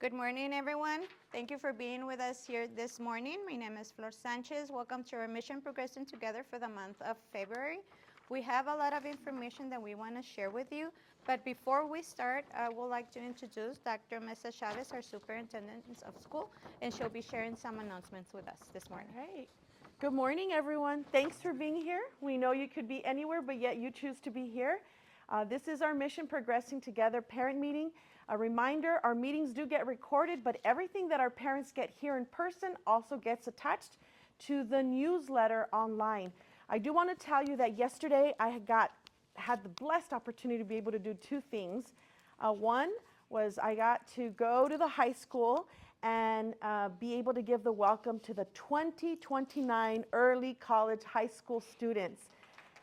Good morning, everyone. Thank you for being with us here this morning. My name is Flor Sanchez. Welcome to our Mission Progressing Together for the month of February. We have a lot of information that we want to share with you, but before we start, I would like to introduce Dr. Mesa Chavez, our Superintendent of School, and she'll be sharing some announcements with us this morning. All right. Good morning, everyone. Thanks for being here. We know you could be anywhere, but yet you choose to be here. This is our Mission Progressing Together parent meeting. A reminder, our meetings do get recorded, but everything that our parents get here in person also gets attached to the newsletter online. I do want to tell you that yesterday I had the blessed opportunity to be able to do two things. One was I got to go to the high school and be able to give the welcome to the 2029 early college high school students.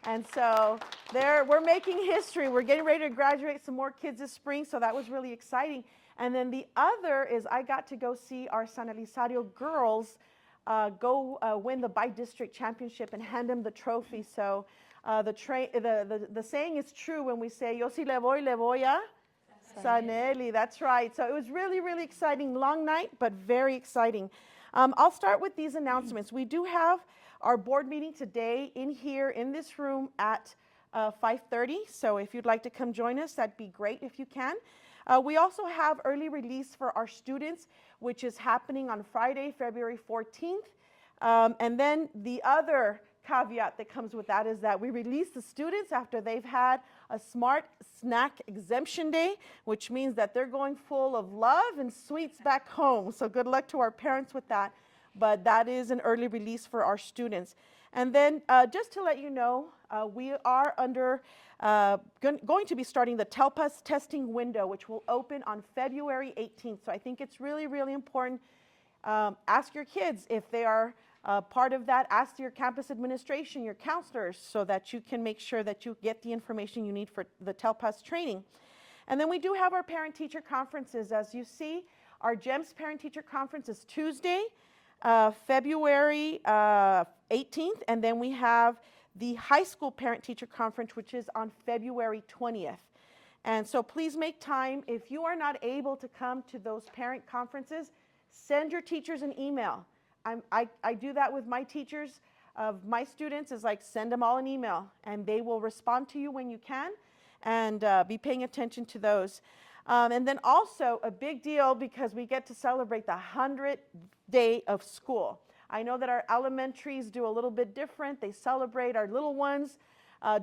And so we're making history. We're getting ready to graduate some more kids this spring, so that was really exciting. And then the other is I got to go see our San Elizario girls win the by-district championship and hand them the trophy. So the saying is true when we say, yo si le voy a San Eli. That's right. So it was really, really exciting. Long night, but very exciting. I'll start with these announcements. We do have our board meeting today in this room at 5:30. So if you'd like to come join us, that'd be great if you can. We also have early release for our students, which is happening on Friday, February 14th. And then the other caveat that comes with that is that we release the students after they've had a smart snack exemption day, which means that they're going full of love and sweets back home. So good luck to our parents with that. But that is an early release for our students. And then just to let you know, we are going to be starting the TELPUS testing window, which will open on February 18th. So I think it's really, really important. Ask your kids if they are part of that. Ask your campus administration, your counselors, so that you can make sure that you get the information you need for the TELPUS training. And then we do have our parent-teacher conferences. As you see, our GEMS parent-teacher conference is Tuesday, February 18th, and then we have the high school parent-teacher conference, which is on February 20th. And so please make time. If you are not able to come to those parent conferences, send your teachers an email. I do that with my teachers of my students, is like send them all an email, and they will respond to you when you can, and be paying attention to those. And then also a big deal because we get to celebrate the 100th day of school. I know that our elementaries do a little bit different. They celebrate, our little ones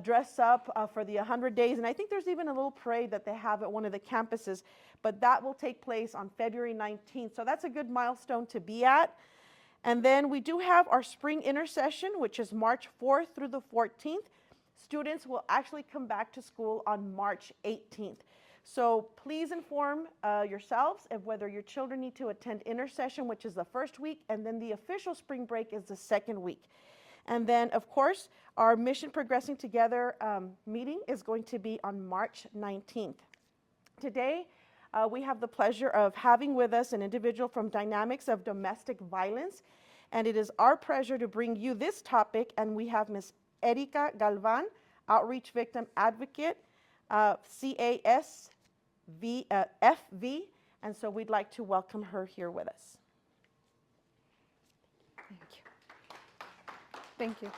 dress up for the 100 days. And I think there's even a little parade that they have at one of the campuses. But that will take place on February 19th. So that's a good milestone to be at. And then we do have our spring intercession, which is March 4th through the 14th. Students will actually come back to school on March 18th. So please inform yourselves of whether your children need to attend intercession, which is the first week, and then the official spring break is the second week. And then, of course, our Mission Progressing Together meeting is going to be on March 19th. Today, we have the pleasure of having with us an individual from Dynamics of Domestic Violence, and it is our pleasure to bring you this topic, and we have Ms. Erika Galvan, Outreach Victim Advocate, CASFV, and so we'd like to welcome her here with us. Thank you.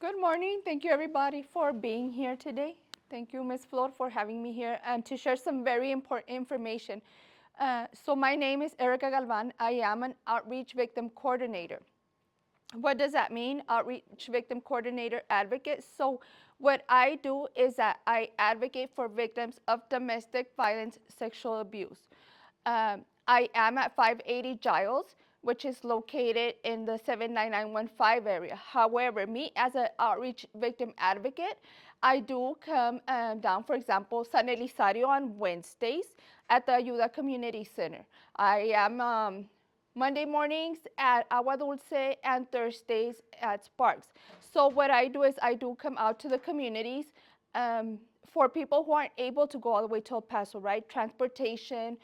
Good morning. Thank you, everybody, for being here today. Thank you, Ms. Flor, for having me here and to share some very important information. So my name is Erika Galvan. I am an Outreach Victim Coordinator. What does that mean? Outreach Victim Coordinator Advocate. So what I do is that I advocate for victims of domestic violence, sexual abuse. I am at 580 Giles, which is located in the 79915 area. However, me as an outreach victim advocate, I do come down, for example, San Elizario on Wednesdays at the Ayuda Community Center. I am Monday mornings at Agua Dulce and Thursdays at Sparks. So what I do is I do come out to the communities for people who aren't able to go all the way to El Paso, right? Transportation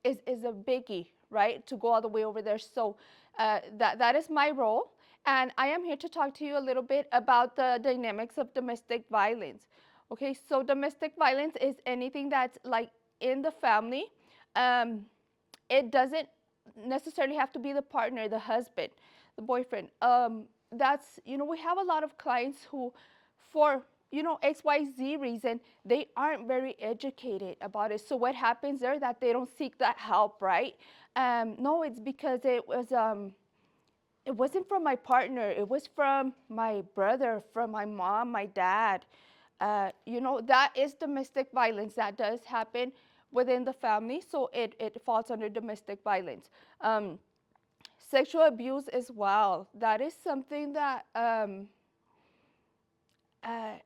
is a biggie, right? To go all the way over there. So that is my role. And I am here to talk to you a little bit about the dynamics of domestic violence. Okay, so domestic violence is anything that's like in the family. It doesn't necessarily have to be the partner, the husband, the boyfriend. We have a lot of clients who, for XYZ reason, they aren't very educated about it. So what happens there that they don't seek that help, right? No, it's because it wasn't from my partner. It was from my brother, from my mom, my dad. That is domestic violence. That does happen within the family, so it falls under domestic violence. Sexual abuse as well. That is something that,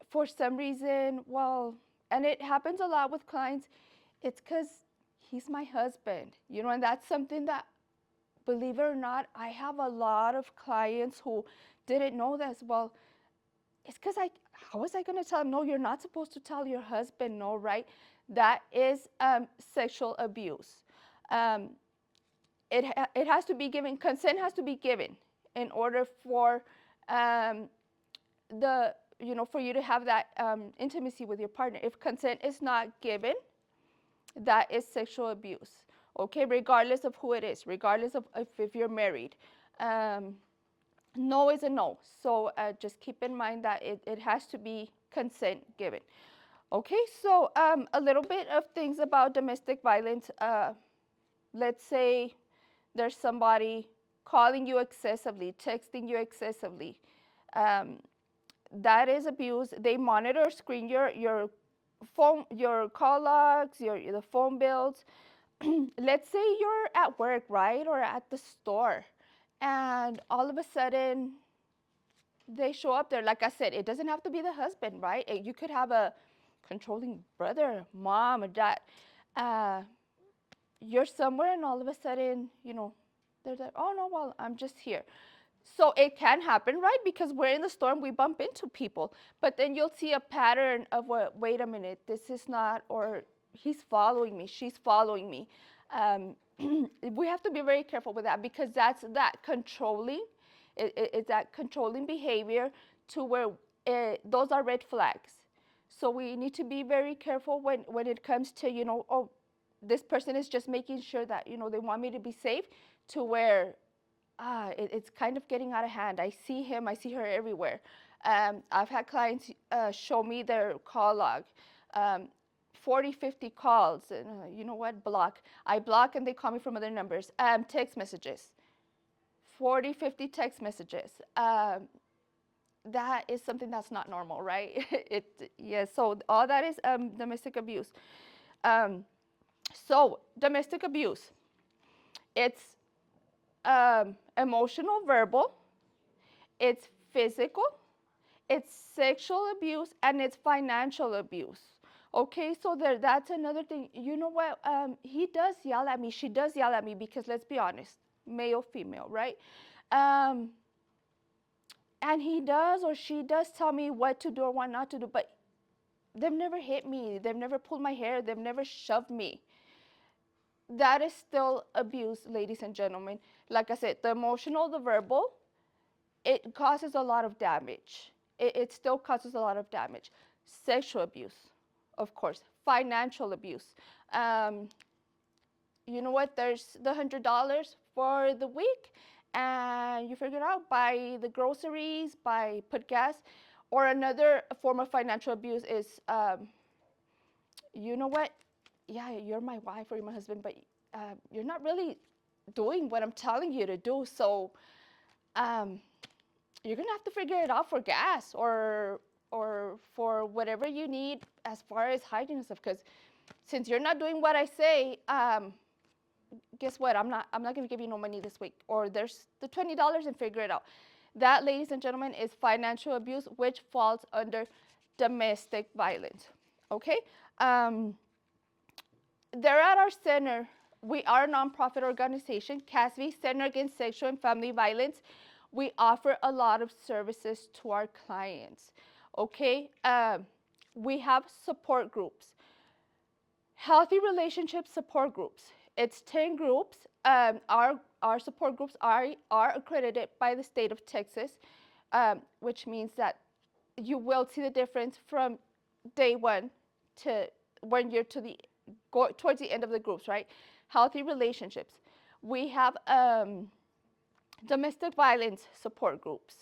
for some reason, well, and it happens a lot with clients, it's because he's my husband, and that's something that, believe it or not, I have a lot of clients who didn't know this. Well, it's because how was I going to tell him? No, you're not supposed to tell your husband no, right? That is sexual abuse. It has to be given, consent has to be given in order for for you to have that intimacy with your partner. If consent is not given, that is sexual abuse. Okay, regardless of who it is, regardless of if you're married. No is a no. So just keep in mind that it has to be consent given. Okay, so a little bit of things about domestic violence. Let's say there's somebody calling you excessively, texting you excessively. That is abuse. They monitor, screen your phone, your call logs, the phone bills. Let's say you're at work, right, or at the store, and all of a sudden they show up there. Like I said, it doesn't have to be the husband, right? You could have a controlling brother, mom, or dad. You're somewhere, and all of a sudden, they're like, oh no, well, I'm just here. So it can happen, right? Because we're in the store and we bump into people. But then you'll see a pattern of wait a minute, this is not, or he's following me, she's following me. We have to be very careful with that, because that's that controlling, it's that controlling behavior to where those are red flags. So we need to be very careful when it comes to, oh, this person is just making sure that, they want me to be safe, to where it's kind of getting out of hand. I see him, I see her everywhere. I've had clients show me their call log, 40, 50 calls, and you know what, block. I block and they call me from other numbers. Text messages, 40, 50 text messages. That is something that's not normal, right? So all that is domestic abuse. So domestic abuse, it's emotional, verbal, it's physical, it's sexual abuse, and it's financial abuse. Okay, so that's another thing. You know what? He does yell at me. She does yell at me, because let's be honest, male, female, right? And he does or she does tell me what to do or what not to do, but they've never hit me. They've never pulled my hair. They've never shoved me. That is still abuse, ladies and gentlemen. Like I said, the emotional, the verbal, it causes a lot of damage. It still causes a lot of damage. Sexual abuse, of course. Financial abuse. You know what? There's the $100 for the week, and you figure it out, buy the groceries, put gas. Or another form of financial abuse is, you know what? Yeah, you're my wife or you're my husband, but you're not really doing what I'm telling you to do. So you're gonna have to figure it out for gas or for whatever you need as far as hygiene and stuff. Because since you're not doing what I say, guess what? I'm not gonna give you no money this week. Or there's the $20 and figure it out. That, ladies and gentlemen, is financial abuse, which falls under domestic violence. Okay. They're at our center. We are a nonprofit organization, CASV, Center Against Sexual and Family Violence. We offer a lot of services to our clients. Okay. We have support groups, healthy relationship support groups. It's 10 groups. Our support groups are accredited by the state of Texas, which means that you will see the difference from day one to when you're to the go towards the end of the groups, right? Healthy relationships. We have domestic violence support groups.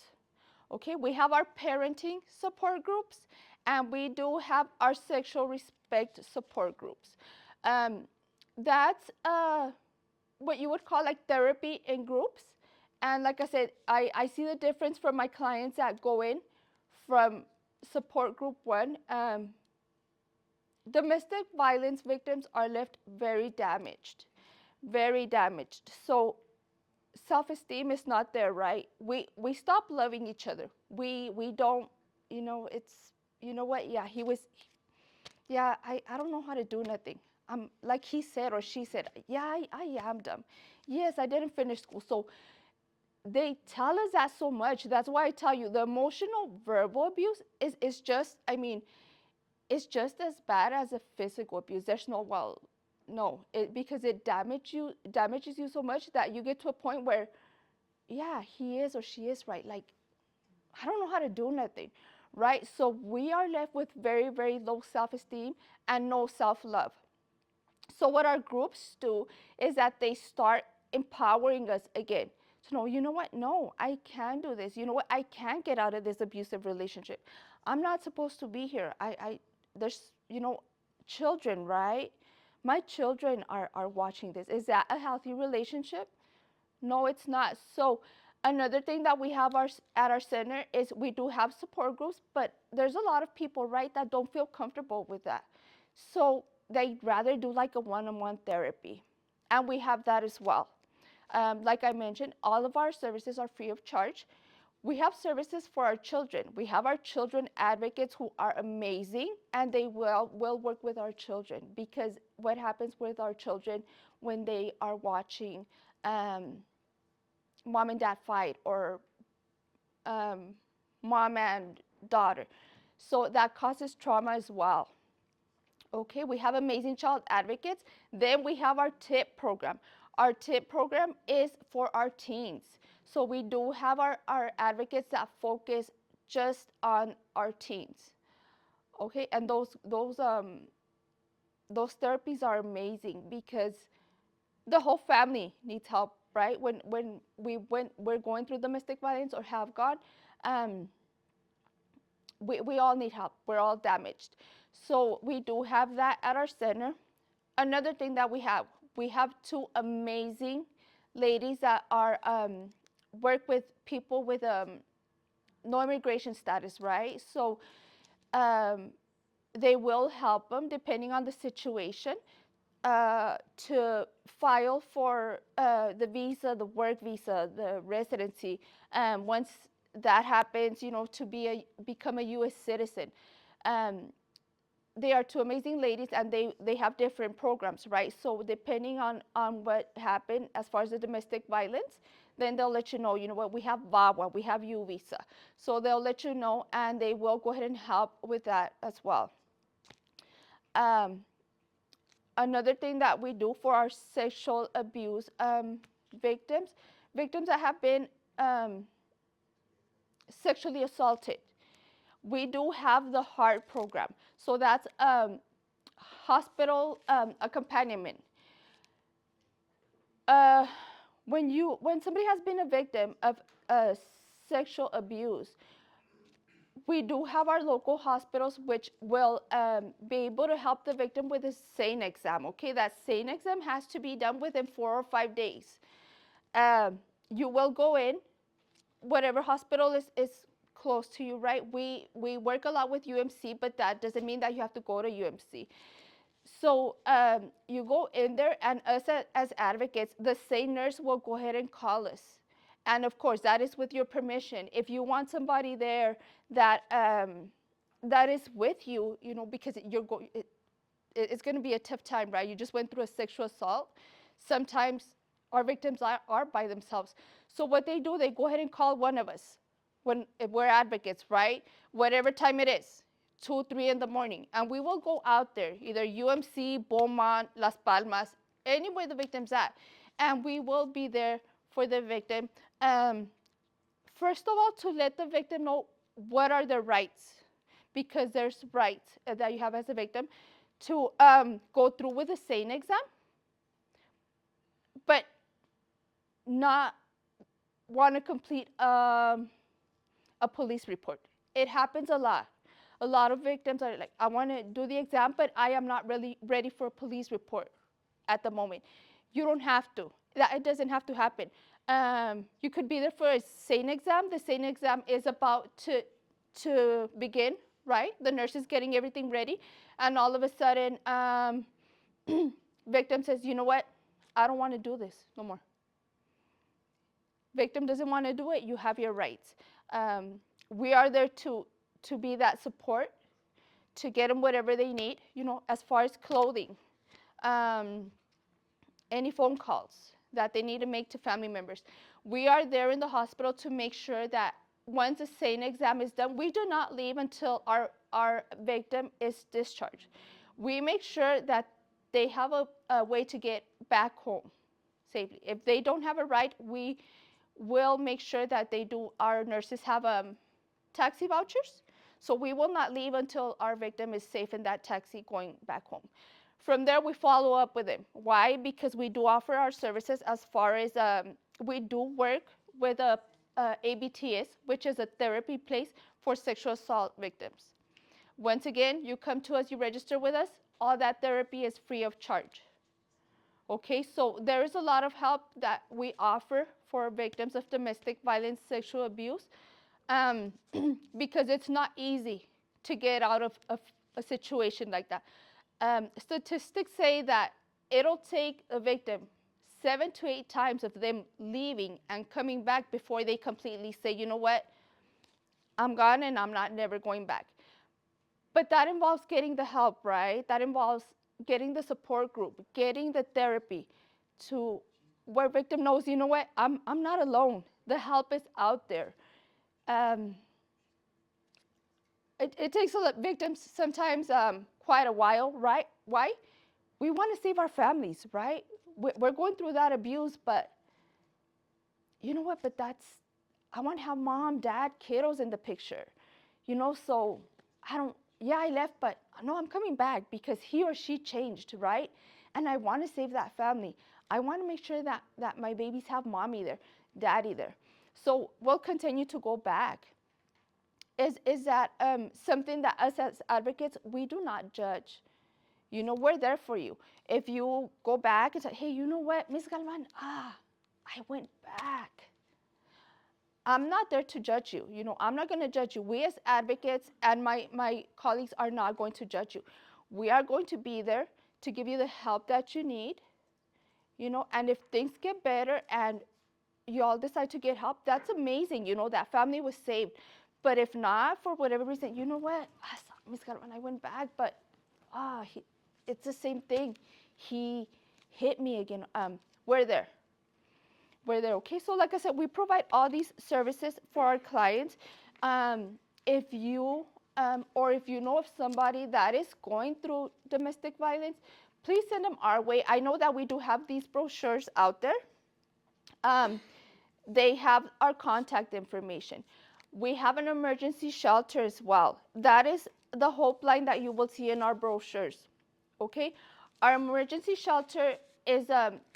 Okay, we have our parenting support groups, and we do have our sexual respect support groups. That's what you would call like therapy in groups. And like I said, I see the difference from my clients that go in from support group one. Domestic violence victims are left very damaged, very damaged. So self-esteem is not there, right? We stop loving each other. We don't, it's, you know what? Yeah, he was, yeah, I don't know how to do nothing. Like he said or she said, yeah, I am dumb. Yes, I didn't finish school. So they tell us that so much. That's why I tell you the emotional verbal abuse is just, I mean, it's just as bad as a physical abuse. There's no, well, no, because it damages you so much that you get to a point where, yeah, he is or she is right. Like, I don't know how to do nothing, right? So we are left with very, very low self-esteem and no self-love. So what our groups do is that they start empowering us again. So no, you know what? No, I can do this. You know what? I can get out of this abusive relationship. I'm not supposed to be here. There's, children, right? My children are watching this. Is that a healthy relationship? No, it's not. So another thing that we have at our center is we do have support groups, but there's a lot of people, right, that don't feel comfortable with that. So they'd rather do like a one-on-one therapy. And we have that as well. Like I mentioned, all of our services are free of charge. We have services for our children. We have our children advocates who are amazing, and they will work with our children, because what happens with our children when they are watching mom and dad fight, or um, mom and daughter. So that causes trauma as well. Okay, we have amazing child advocates. Then we have our TIP program. Our TIP program is for our teens. So we do have our advocates that focus just on our teens. Okay, and those therapies are amazing because the whole family needs help, right? When we're going through domestic violence or have gone, um, we all need help. We're all damaged. So we do have that at our center. Another thing that we have two amazing ladies that are work with people with no immigration status, right? So um, they will help them depending on the situation to file for the visa, the work visa, the residency. Once that happens, to become a U.S. citizen. Um, they are two amazing ladies, and they have different programs, right? So depending on what happened as far as the domestic violence, then they'll let you know, what, we have VAWA, we have U visa. So they'll let you know, and they will go ahead and help with that as well. Um, Another thing that we do for our sexual abuse victims, victims that have been sexually assaulted, we do have the HEART program. So that's hospital accompaniment. Uh, when somebody has been a victim of sexual abuse, we do have our local hospitals which will be able to help the victim with a SANE exam. Okay, that SANE exam has to be done within 4 or 5 days. You will go in, whatever hospital is close to you, right? We work a lot with UMC, but that doesn't mean that you have to go to UMC. So you go in there, and us as advocates, the SANE nurse will go ahead and call us. And of course, that is with your permission. If you want somebody there that that is with you, because it's going to be a tough time, right? You just went through a sexual assault. Sometimes our victims are by themselves. So what they do, they go ahead and call one of us if we're advocates, right? Whatever time it is, 2, 3 in the morning. And we will go out there, either UMC, Beaumont, Las Palmas, anywhere the victim's at. And we will be there for the victim. First of all, to let the victim know what are their rights, because there's rights that you have as a victim to go through with the SANE exam, but not want to complete a police report. It happens a lot. A lot of victims are like, I want to do the exam, but I am not really ready for a police report at the moment. You don't have to. It doesn't have to happen. You could be there for a SANE exam. The SANE exam is about to begin, right? The nurse is getting everything ready, and all of a sudden, victim says, you know what? I don't want to do this no more. Victim doesn't want to do it. You have your rights. We are there to be that support, to get them whatever they need, as far as clothing, any phone calls that they need to make to family members. We are there in the hospital to make sure that once the SANE exam is done, we do not leave until our victim is discharged. We make sure that they have a way to get back home safely. If they don't have a ride, we will make sure that they do. Our nurses have taxi vouchers, so we will not leave until our victim is safe in that taxi going back home. From there, we follow up with them. Why? Because we do offer our services as far as we do work with ABTS, which is a therapy place for sexual assault victims. Once again, you come to us, you register with us, all that therapy is free of charge. Okay, so there is a lot of help that we offer for victims of domestic violence, sexual abuse, because it's not easy to get out of a situation like that. Statistics say that it'll take a victim 7 to 8 times of them leaving and coming back before they completely say, you know what, I'm gone and I'm not never going back. But that involves getting the help, right? That involves getting the support group, getting the therapy to where victim knows, you know what, I'm not alone. The help is out there. It takes victims sometimes quite a while, right? Why? We want to save our families, right? We're going through that abuse, but you know what? But I want to have mom, dad, kiddos in the picture, so I left, but no, I'm coming back because he or she changed, right? And I want to save that family. I want to make sure that my babies have mommy there, daddy there. So we'll continue to go back. Is that something that us as advocates, we do not judge. We're there for you. If you go back and say, hey, you know what, Ms. Galvan, I went back. I'm not there to judge you. I'm not going to judge you. We as advocates and my colleagues are not going to judge you. We are going to be there to give you the help that you need, and if things get better and you all decide to get help, that's amazing. That family was saved. But if not, for whatever reason, you know what, Ms. Galvan, I went back, but it's the same thing. He hit me again. We're there. Okay? So like I said, we provide all these services for our clients. If you or if you know of somebody that is going through domestic violence, please send them our way. I know that we do have these brochures out there. They have our contact information. We have an emergency shelter as well. That is the hope line that you will see in our brochures. Okay, our emergency shelter is,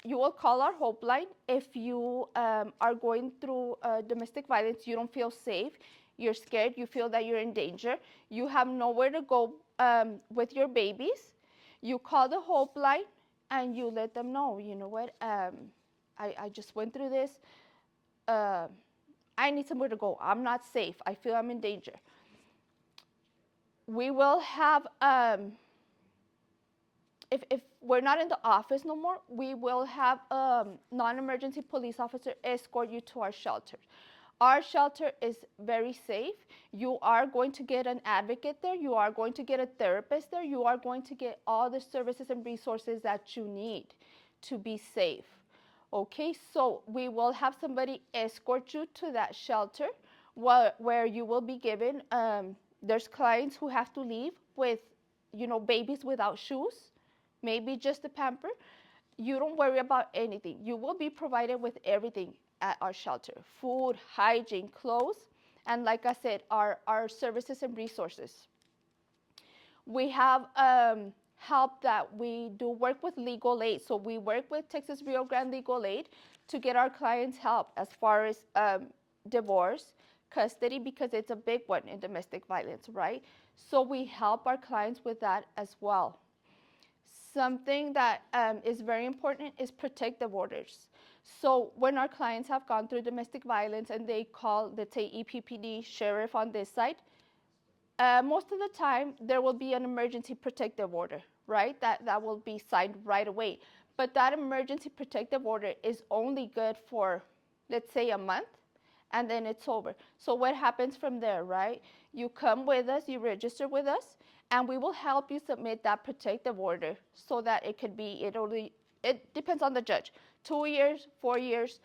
you will call our hope line if you are going through domestic violence, you don't feel safe, you're scared, you feel that you're in danger, you have nowhere to go with your babies. You call the hope line and you let them know, you know what, I just went through this. I need somewhere to go. I'm not safe. I feel I'm in danger. We will have, if we're not in the office no more, we will have a non-emergency police officer escort you to our shelter. Our shelter is very safe. You are going to get an advocate there. You are going to get a therapist there. You are going to get all the services and resources that you need to be safe. Okay, so we will have somebody escort you to that shelter where you will be given, there's clients who have to leave with, babies without shoes, maybe just a pamper. You don't worry about anything. You will be provided with everything at our shelter: food, hygiene, clothes, and like I said, our services and resources. We have help that we do work with legal aid. So we work with Texas Rio Grande Legal Aid to get our clients help as far as divorce, custody, because it's a big one in domestic violence, right? So we help our clients with that as well. Something that is very important is protective orders. So when our clients have gone through domestic violence and they call, let's say, EPPD, sheriff on this side, most of the time there will be an emergency protective order, right? That will be signed right away. But that emergency protective order is only good for, let's say, a month, and then it's over. So what happens from there, right? You come with us, you register with us, and we will help you submit that protective order so that it could be, it depends on the judge, 2 years, 4 years,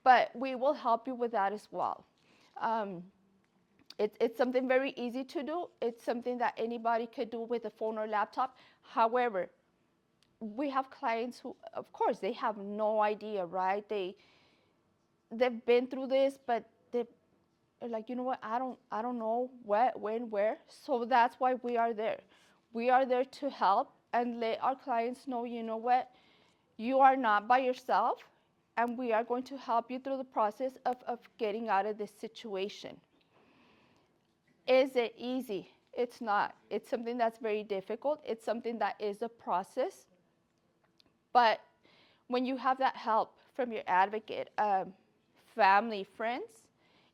but we will help you with that as well. It's something very easy to do. It's something that anybody could do with a phone or laptop. However, we have clients who, of course, they have no idea, right? They've been through this, but they're like, you know what? I don't know what, when, where. So that's why we are there. We are there to help and let our clients know, you know what? You are not by yourself, and we are going to help you through the process of getting out of this situation. Is it easy? It's not. It's something that's very difficult. It's something that is a process. But when you have that help from your advocate, family, friends,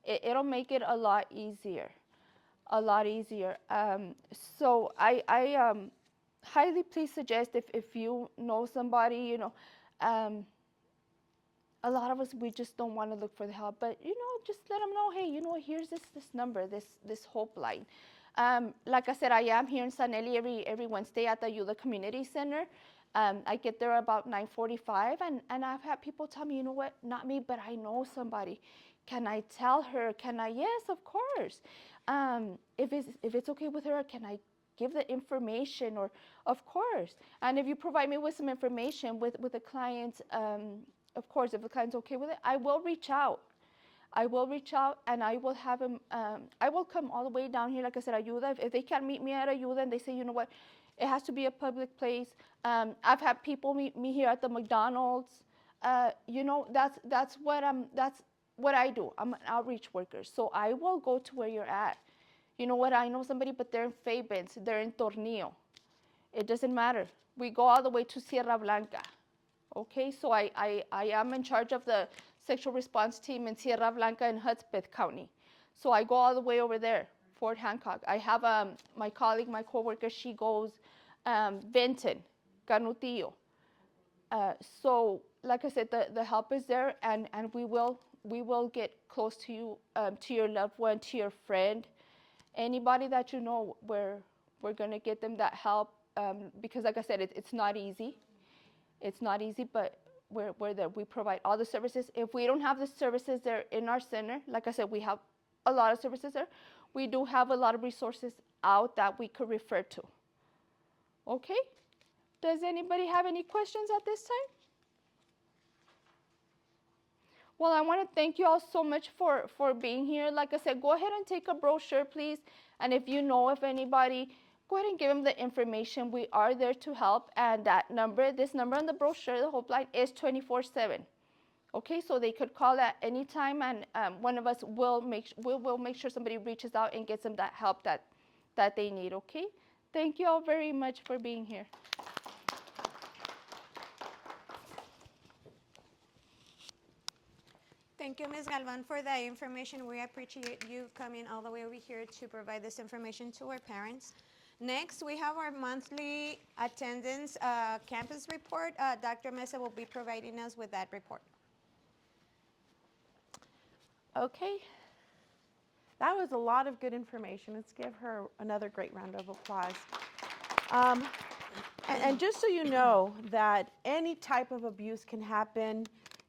it'll make it a lot easier. A lot easier. So I highly please suggest if you know somebody, you know, a lot of us, we just don't want to look for the help, but you know, just let them know, hey, you know, here's this number, this hope line. Like I said, I am here in San Eli every Wednesday at the Ayuda Community Center. I get there about 9:45, and I've had people tell me, you know what, not me, but I know somebody. Can I tell her? Can I? Yes, of course. If it's okay with her, can I give the information? Or of course. And if you provide me with some information with the client's, of course, if the client's okay with it, I will reach out. I will reach out and I will have him, I will come all the way down here, like I said, Ayuda. If they can't meet me at Ayuda and they say, you know what, it has to be a public place. I've had people meet me here at the McDonald's. You know, that's what I do. I'm an outreach worker. So I will go to where you're at. You know what, I know somebody, but they're in Fabens, they're in Tornillo. It doesn't matter. We go all the way to Sierra Blanca. Okay, so I am in charge of the sexual response team in Sierra Blanca and Hudspeth County. So I go all the way over there, Fort Hancock. I have my colleague, my coworker, she goes Benton, Canutillo. So like I said, the help is there, and we will get close to you, to your loved one, to your friend, anybody that you know. We're gonna get them that help, because like I said, it's not easy. It's not easy, but we're there. We provide all the services. If we don't have the services there in our center, like I said, we have a lot of services there. We do have a lot of resources out that we could refer to. Okay? Does anybody have any questions at this time? Well, I want to thank you all so much for being here. Like I said, go ahead and take a brochure, please. And if you know of anybody, go ahead and give them the information. We are there to help. And that number, this number on the brochure, the helpline, is 24/7. Okay, so they could call at any time, and one of us will make sure somebody reaches out and gets them that help that they need. Okay, thank you all very much for being here. Thank you, Ms. Galvan, for that information. We appreciate you coming all the way over here to provide this information to our parents. Next, we have our monthly attendance campus report. Dr. Mesa will be providing us with that report. Okay. That was a lot of good information. Let's give her another great round of applause. And just so you know that any type of abuse can happen,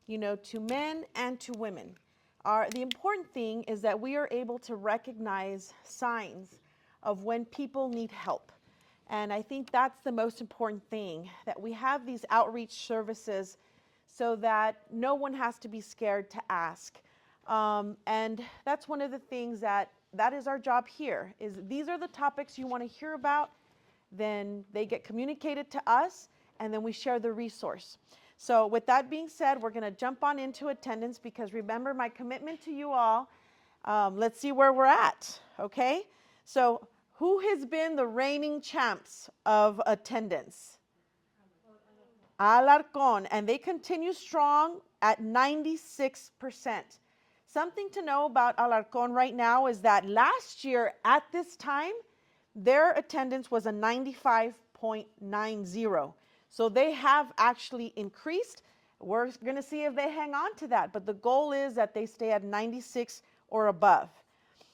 you know, to men and to women. The important thing is that we are able to recognize signs of when people need help. And I think that's the most important thing, that we have these outreach services so that no one has to be scared to ask. And that's one of the things that is our job here, is these are the topics you want to hear about, then they get communicated to us, and then we share the resource. So with that being said, we're going to jump on into attendance because remember my commitment to you all. Let's see where we're at, okay? So who has been the reigning champs of attendance? Alarcón, and they continue strong at 96%. Something to know about Alarcón right now is that last year at this time, their attendance was a 95.90. So they have actually increased. We're going to see if they hang on to that, but the goal is that they stay at 96 or above.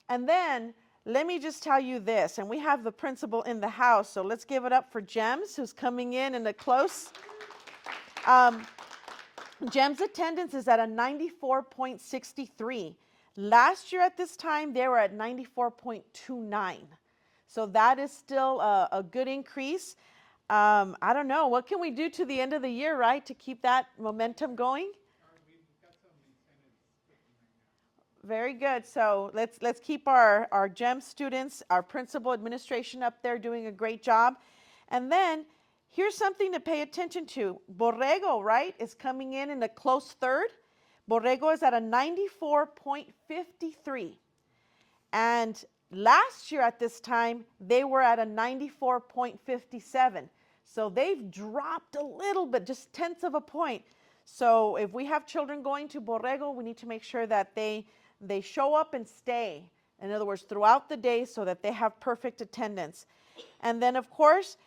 And then let me just tell you this, and we have the principal in the house, so let's give it up for Gems, who's coming in a close. Gem's attendance is at a 94.63. Last year at this time, they were at 94.29. So that is still a good increase. I don't know, what can we do to the end of the year, right, to keep that momentum going? Very good. So let's keep our GEM students, our principal administration up there doing a great job. And then here's something to pay attention to. Borrego, right, is coming in a close third. Borrego is at a 94.53. And last year at this time, they were at a 94.57. So they've dropped a little bit, just tenths of a point. So if we have children going to Borrego, we need to make sure that they show up and stay. In other words, throughout the day so that they have perfect attendance. And then, of course,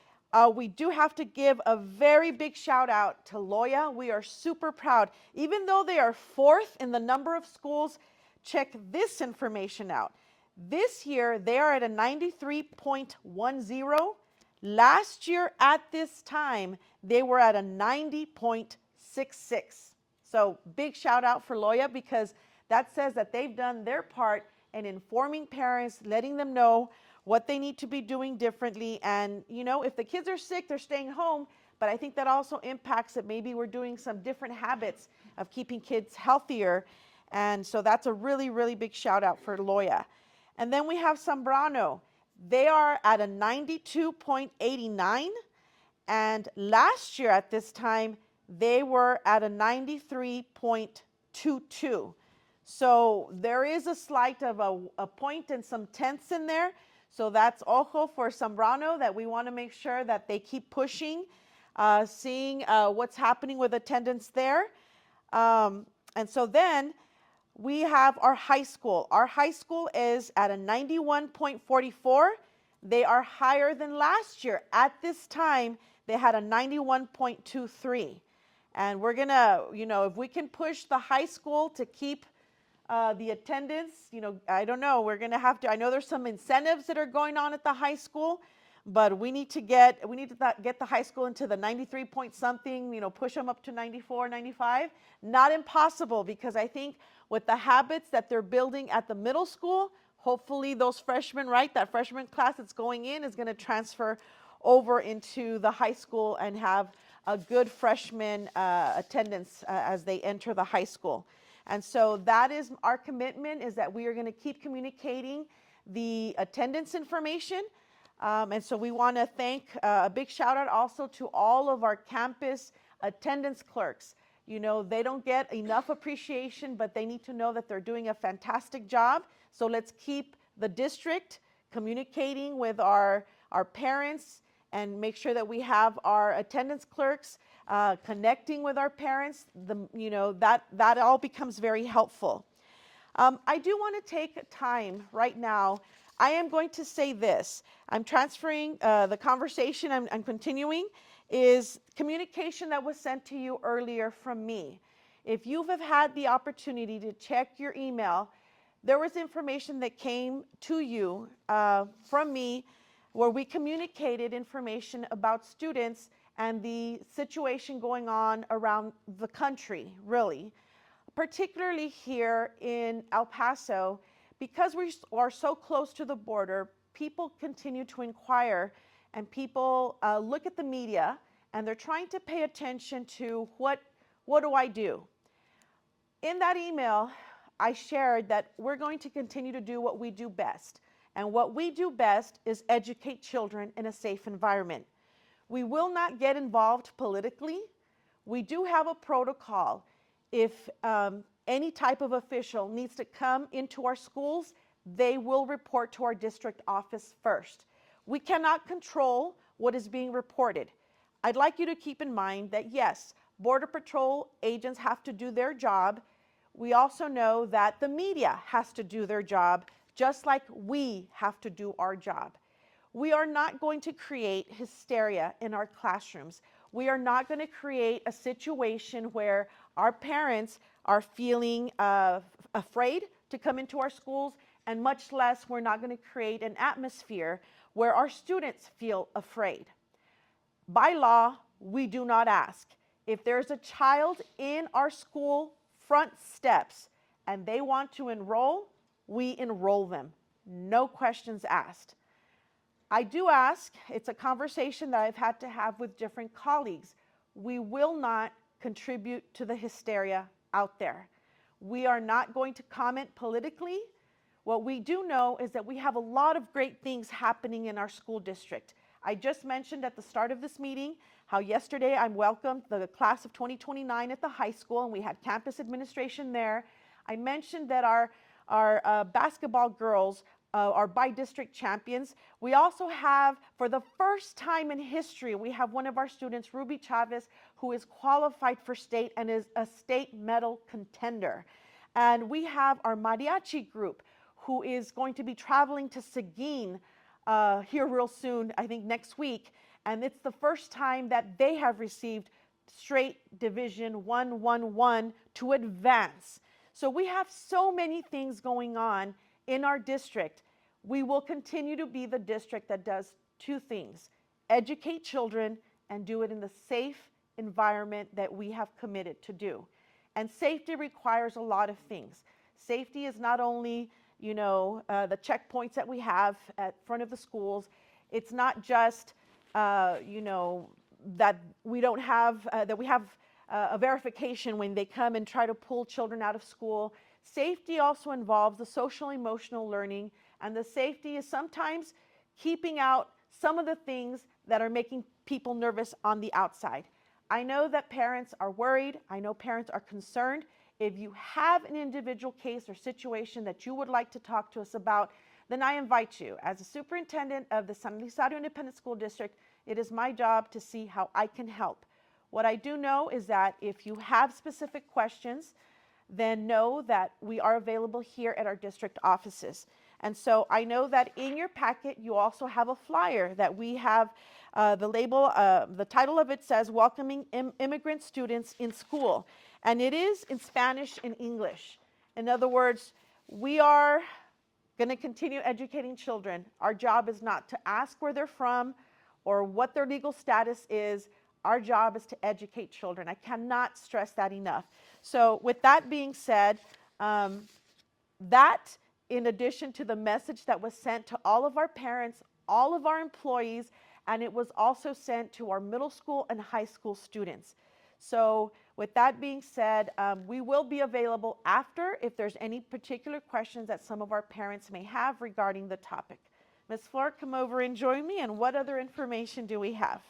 we do have to give a very big shout out to Loya. We are super proud. Even though they are fourth in the number of schools, check this information out. This year, they are at a 93.10. Last year at this time, they were at a 90.66. So big shout out for Loya because that says that they've done their part in informing parents, letting them know what they need to be doing differently. And, you know, if the kids are sick, they're staying home. But I think that also impacts that maybe we're doing some different habits of keeping kids healthier. And so that's a really, really big shout out for Loya. And then we have Zambrano. They are at a 92.89. And last year at this time, they were at a 93.22. So there is a slight of a point and some tenths in there. So that's ojo for Zambrano, that we want to make sure that they keep pushing, seeing what's happening with attendance there. And so then we have our high school. Our high school is at a 91.44. They are higher than last year. At this time, they had a 91.23. And we're going to, you know, if we can push the high school to keep the attendance, you know, I don't know, we're going to have to, I know there's some incentives that are going on at the high school, but we need to get the high school into the 93 point something, you know, push them up to 94, 95. Not impossible, because I think with the habits that they're building at the middle school, hopefully those freshmen, right, that freshman class that's going in is going to transfer over into the high school and have a good freshman attendance as they enter the high school. And so that is our commitment, is that we are going to keep communicating the attendance information. And so we want to thank a big shout out also to all of our campus attendance clerks. You know, they don't get enough appreciation, but they need to know that they're doing a fantastic job. So let's keep the district communicating with our parents and make sure that we have our attendance clerks connecting with our parents. You know, that all becomes very helpful. I do want to take time right now. I am going to say this. I'm transferring the conversation. I'm continuing. Is communication that was sent to you earlier from me. If you have had the opportunity to check your email, there was information that came to you from me where we communicated information about students and the situation going on around the country, really. Particularly here in El Paso, because we are so close to the border, people continue to inquire, and people look at the media and they're trying to pay attention to what do I do? In that email, I shared that we're going to continue to do what we do best, And what we do best is educate children in a safe environment. We will not get involved politically. We do have a protocol. If any type of official needs to come into our schools, they will report to our district office first. We cannot control what is being reported. I'd like you to keep in mind that yes, Border Patrol agents have to do their job. We also know that the media has to do their job, just like we have to do our job. We are not going to create hysteria in our classrooms. We are not going to create a situation where our parents are feeling afraid to come into our schools, and much less we're not going to create an atmosphere where our students feel afraid. By law, we do not ask. If there's a child in our school front steps and they want to enroll, we enroll them. No questions asked. I do ask, it's a conversation that I've had to have with different colleagues. We will not contribute to the hysteria out there. We are not going to comment politically. What we do know is that we have a lot of great things happening in our school district. I just mentioned at the start of this meeting how yesterday I welcomed the class of 2029 at the high school, and we had campus administration there. I mentioned that our basketball girls are by-district champions. We also have, for the first time in history, we have one of our students, Ruby Chavez, who is qualified for state and is a state medal contender. And we have our mariachi group, who is going to be traveling to Seguin here real soon, I think next week. And it's the first time that they have received straight Division 111 to advance. So we have so many things going on in our district. We will continue to be the district that does two things: educate children and do it in the safe environment that we have committed to do. And safety requires a lot of things. Safety is not only, the checkpoints that we have at front of the schools. It's not just, that we don't have, that we have a verification when they come and try to pull children out of school. Safety also involves the social emotional learning, and the safety is sometimes keeping out some of the things that are making people nervous on the outside. I know that parents are worried. I know parents are concerned. If you have an individual case or situation that you would like to talk to us about, then I invite you. As a superintendent of the San Elizario Independent School District, it is my job to see how I can help. What I do know is that if you have specific questions, then know that we are available here at our district offices. And so I know that in your packet, you also have a flyer that we have the label, the title of it says, Welcoming Immigrant Students in School. And it is in Spanish and English. In other words, we are going to continue educating children. Our job is not to ask where they're from or what their legal status is. Our job is to educate children. I cannot stress that enough. So with that being said, that in addition to the message that was sent to all of our parents, all of our employees, and it was also sent to our middle school and high school students. So with that being said, we will be available after if there's any particular questions that some of our parents may have regarding the topic. Ms. Flor, come over and join me, and what other information do we have?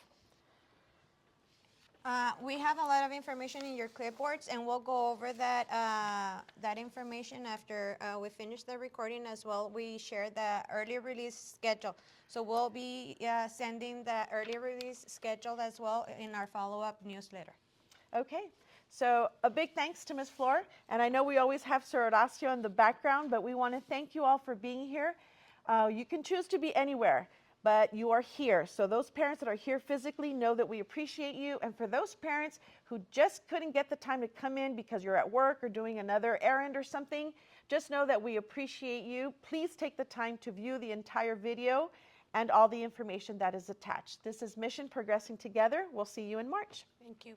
We have a lot of information in your clipboards, and we'll go over that information after we finish the recording as well. We share the early release schedule. So we'll be sending the early release schedule as well in our follow-up newsletter. Okay, so a big thanks to Ms. Flor, and I know we always have Sir Horacio in the background, but we want to thank you all for being here. You can choose to be anywhere, but you are here. So those parents that are here physically know that we appreciate you. And for those parents who just couldn't get the time to come in because you're at work or doing another errand or something, just know that we appreciate you. Please take the time to view the entire video and all the information that is attached. This is Mission Progressing Together. We'll see you in March. Thank you.